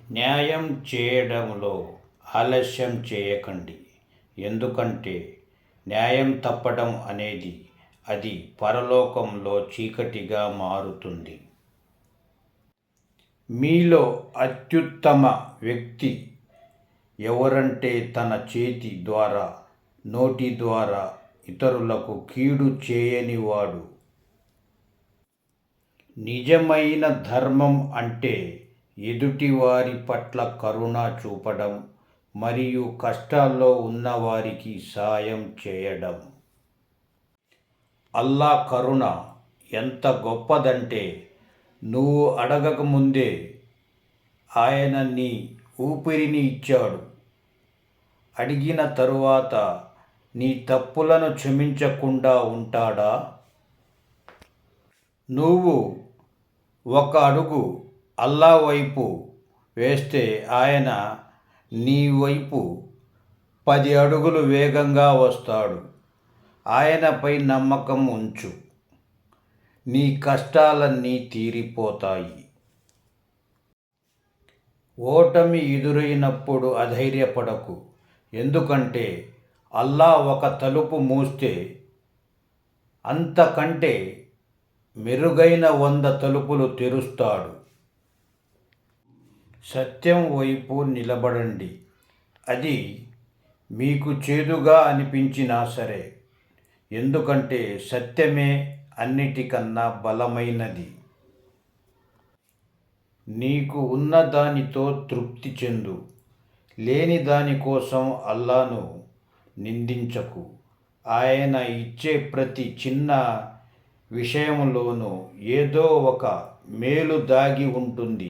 న్యాయం చేయడంలో ఆలస్యం చేయకండి. ఎందుకంటే న్యాయం తప్పడం అనేది అది పరలోకంలో చీకటిగా మారుతుంది. మీలో అత్యుత్తమ వ్యక్తి ఎవరంటే తన చేతి ద్వారా, నోటి ద్వారా ఇతరులకు కీడు చేయనివాడు. నిజమైన ధర్మం అంటే ఎదుటివారి పట్ల కరుణ చూపడం మరియు కష్టాల్లో ఉన్నవారికి సాయం చేయడం. అల్లా కరుణ ఎంత గొప్పదంటే నువ్వు అడగకముందే ఆయన నీ ఊపిరిని ఇచ్చాడు. అడిగిన తరువాత నీ తప్పులను క్షమించకుండా ఉంటాడా? నువ్వు ఒక అడుగు అల్లా వైపు వేస్తే ఆయన నీ వైపు 10 అడుగులు వేగంగా వస్తాడు. ఆయనపై నమ్మకం ఉంచు, నీ కష్టాలన్నీ తీరిపోతాయి. ఓటమి ఎదురైనప్పుడు అధైర్యపడకు, ఎందుకంటే అల్లా ఒక తలుపు మూస్తే అంతకంటే మెరుగైన 100 తలుపులు తెరుస్తాడు. సత్యం వైపు నిలబడండి, అది మీకు చేదుగా అనిపించినా సరే, ఎందుకంటే సత్యమే అన్నిటికన్నా బలమైనది. నీకు ఉన్న దానితో తృప్తి చెందు, లేని దానికోసం అల్లాను నిందించకు. ఆయన ఇచ్చే ప్రతి చిన్న విషయంలోనూ ఏదో ఒక మేలు దాగి ఉంటుంది.